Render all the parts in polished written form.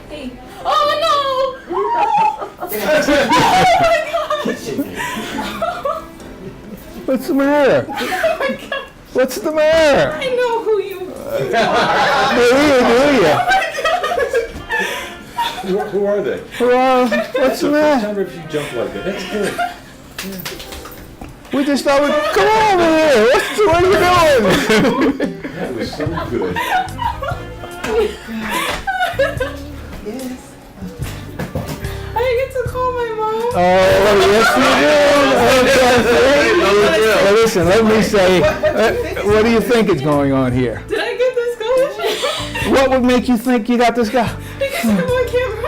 Hey. Oh no! Oh my gosh! What's the matter? Oh my gosh! What's the matter? I know who you are. Do you? Who are they? Well, what's the matter? Tell me if you jump like that. That's good. We just thought, come over here. What are you doing? That was so good. Yes. I get to call my mom. Oh, yes you do. Well, listen, let me say, what do you think is going on here? Did I get this scholarship? What would make you think you got this guy? Because I have my camera.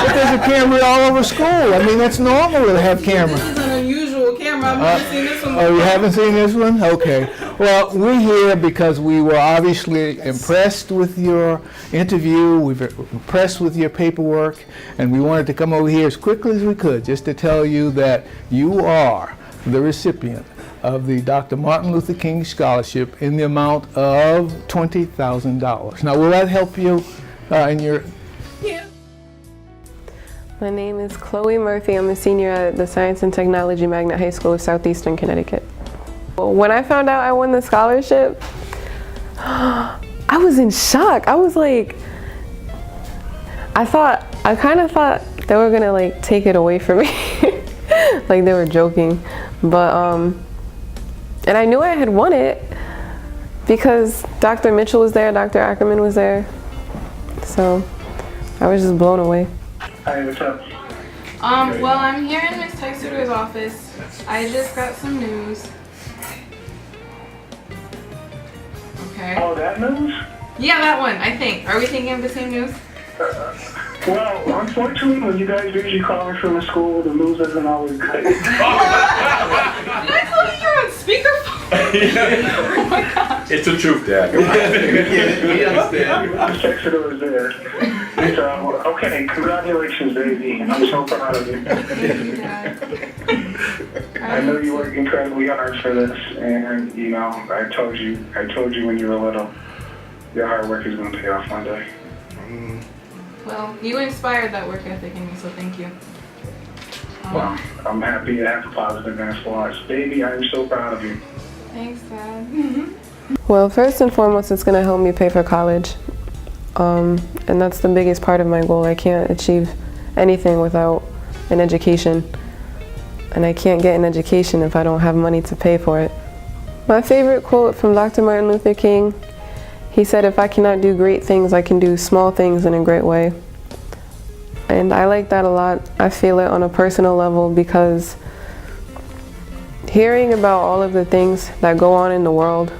But there's a camera all over school. I mean, that's normal to have cameras. This is an unusual camera. I've never seen this one before. Oh, you haven't seen this one? Okay. Well, we're here because we were obviously impressed with your interview. We were impressed with your paperwork, and we wanted to come over here as quickly as we could just to tell you that you are the recipient of the Dr. Martin Luther King Scholarship in the amount of $20,000. Now, will that help you in your... Yeah. My name is Chloe Murphy. I'm a senior at the Science and Technology Magnet High School of Southeastern Connecticut. When I found out I won the scholarship, I was in shock. I was like, I kind of thought they were gonna like take it away from me. Like they were joking. But, and I knew I had won it because Dr. Mitchell was there, Dr. Ackerman was there. So I was just blown away. Hi, what's up? Well, I'm here in Miss Tysuter's office. I just got some news. Okay. Oh, that news? Yeah, that one, I think. Are we thinking of the same news? Well, unfortunately, when you guys usually call me from the school, the news isn't always good. Did I tell you you're on speakerphone? Oh my gosh. It's the truth, Dad. We understand. The texter was there. So, okay, congratulations, baby. I'm so proud of you. I know you work incredibly hard for this, and you know, I told you when you were little, your hard work is going to pay off one day. Well, you inspired that work ethic in me, so thank you. Well, I'm happy to have a positive influence. Baby, I'm so proud of you. Thanks, Dad. Well, first and foremost, it's gonna help me pay for college. And that's the biggest part of my goal. I can't achieve anything without an education. And I can't get an education if I don't have money to pay for it. My favorite quote from Dr. Martin Luther King, he said, "If I cannot do great things, I can do small things in a great way." And I like that a lot. I feel it on a personal level because hearing about all of the things that go on in the world,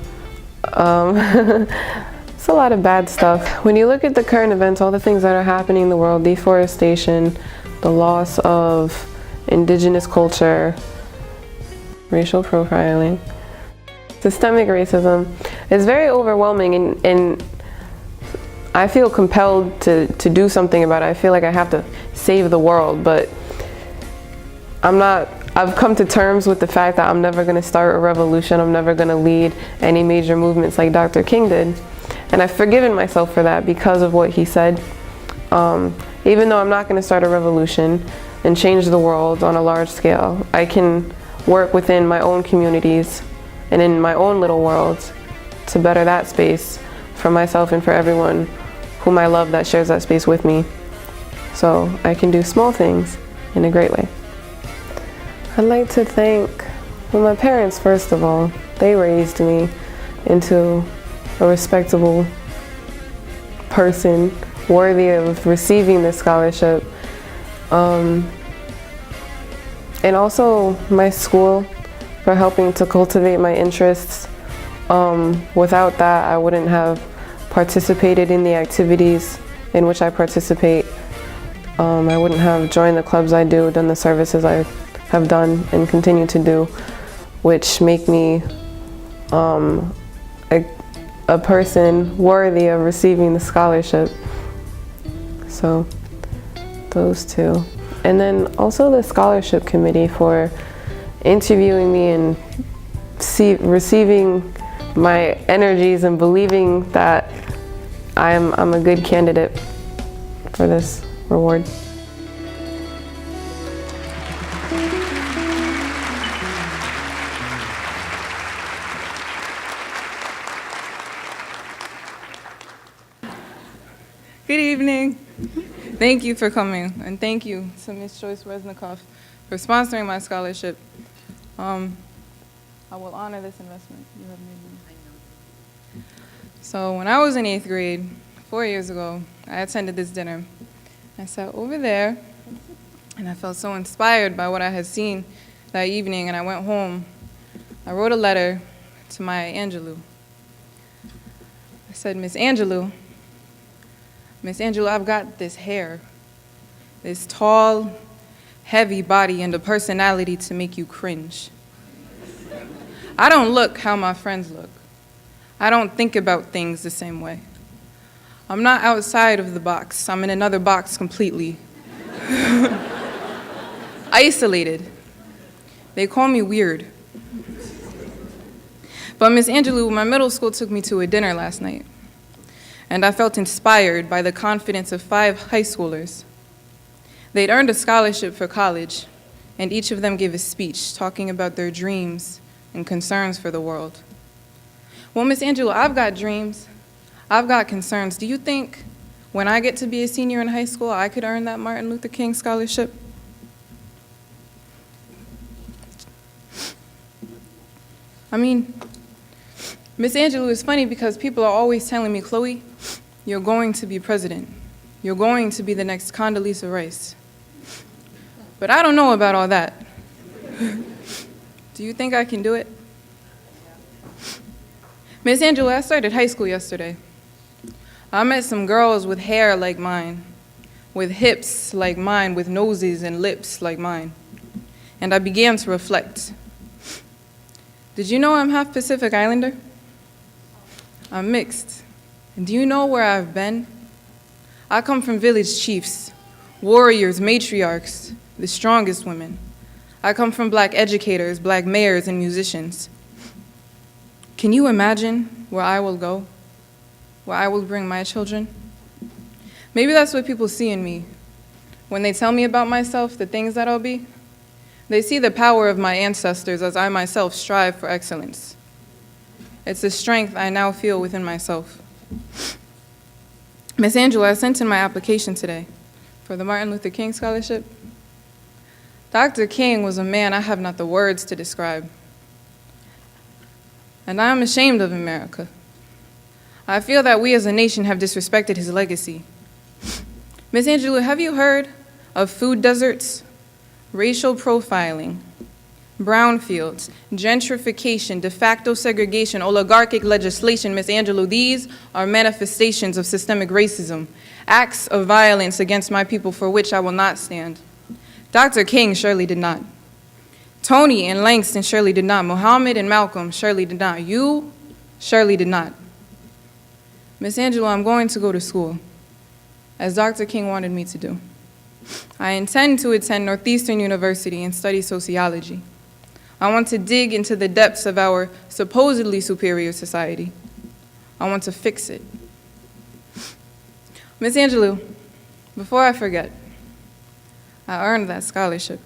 it's a lot of bad stuff. When you look at the current events, all the things that are happening in the world, deforestation, the loss of indigenous culture, racial profiling, systemic racism, it's very overwhelming, and I feel compelled to do something about it. I feel like I have to save the world, but I've come to terms with the fact that I'm never gonna start a revolution. I'm never gonna lead any major movements like Dr. King did. And I've forgiven myself for that because of what he said. Even though I'm not gonna start a revolution and change the world on a large scale, I can work within my own communities and in my own little worlds to better that space for myself and for everyone whom I love that shares that space with me. So I can do small things in a great way. I'd like to thank, well, my parents, first of all. They raised me into a respectable person worthy of receiving this scholarship. And also my school for helping to cultivate my interests. Without that, I wouldn't have participated in the activities in which I participate. I wouldn't have joined the clubs I do, done the services I have done and continue to do, which make me a person worthy of receiving the scholarship. So those two. And then also the scholarship committee for interviewing me and receiving my energies and believing that I'm a good candidate for this reward. Good evening. Thank you for coming, and thank you to Ms. Joyce Resnikoff for sponsoring my scholarship. I will honor this investment you have made me. So when I was in 8th grade, 4 years ago, I attended this dinner. I sat over there, and I felt so inspired by what I had seen that evening, and I went home. I wrote a letter to Maya Angelou. I said, Miss Angelou, I've got this hair, this tall, heavy body and a personality to make you cringe. I don't look how my friends look. I don't think about things the same way. I'm not outside of the box. I'm in another box completely. Isolated. They call me weird. But Miss Angelou, my middle school took me to a dinner last night, and I felt inspired by the confidence of 5 high schoolers. They'd earned a scholarship for college, and each of them gave a speech talking about their dreams and concerns for the world. Well, Miss Angelou, I've got dreams. I've got concerns. Do you think when I get to be a senior in high school, I could earn that Martin Luther King scholarship? I mean, Miss Angelou, is funny because people are always telling me, Chloe, you're going to be president. You're going to be the next Condoleezza Rice. But I don't know about all that. Do you think I can do it? Miss Angelou, I started high school yesterday. I met some girls with hair like mine, with hips like mine, with noses and lips like mine. And I began to reflect. Did you know I'm half Pacific Islander? I'm mixed. And do you know where I've been? I come from village chiefs, warriors, matriarchs, the strongest women. I come from black educators, black mayors, and musicians. Can you imagine where I will go? Where I will bring my children? Maybe that's what people see in me. When they tell me about myself, the things that I'll be, they see the power of my ancestors as I myself strive for excellence. It's the strength I now feel within myself. Miss Angelou, I sent in my application today for the Martin Luther King Scholarship. Dr. King was a man I have not the words to describe. And I am ashamed of America. I feel that we as a nation have disrespected his legacy. Miss Angelou, have you heard of food deserts, racial profiling, brownfields, gentrification, de facto segregation, oligarchic legislation? Miss Angelou, these are manifestations of systemic racism, acts of violence against my people for which I will not stand. Dr. King surely did not. Tony and Langston surely did not. Muhammad and Malcolm surely did not. You surely did not. Miss Angelou, I'm going to go to school, as Dr. King wanted me to do. I intend to attend Northeastern University and study sociology. I want to dig into the depths of our supposedly superior society. I want to fix it. Miss Angelou, before I forget, I earned that scholarship.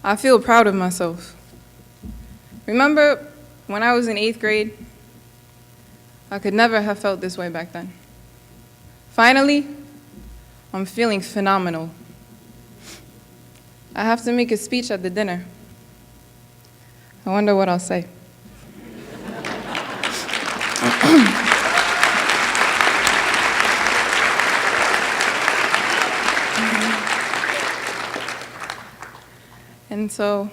I feel proud of myself. Remember when I was in 8th grade? I could never have felt this way back then. Finally, I'm feeling phenomenal. I have to make a speech at the dinner. I wonder what I'll say. And so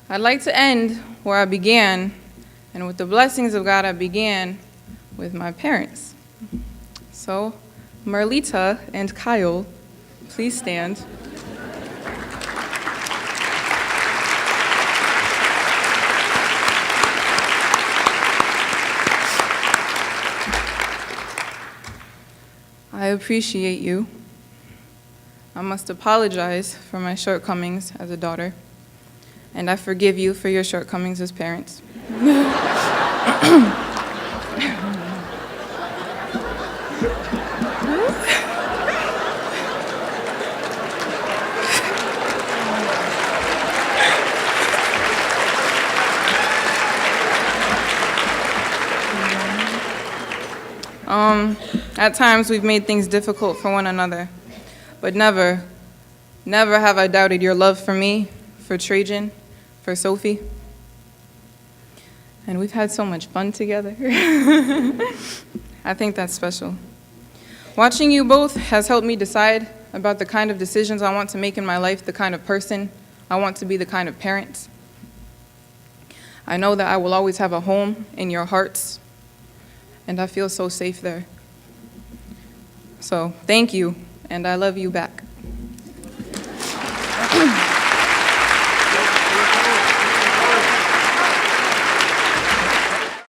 I'd like to end where I began, and with the blessings of God, I began with my parents. So Marlita and Kyle, please stand. I appreciate you. I must apologize for my shortcomings as a daughter, and I forgive you for your shortcomings as parents. At times we've made things difficult for one another, but never have I doubted your love for me, for Trajan, for Sophie. And we've had so much fun together. I think that's special. Watching you both has helped me decide about the kind of decisions I want to make in my life, the kind of person I want to be, the kind of parent. I know that I will always have a home in your hearts, and I feel so safe there. So thank you, and I love you back.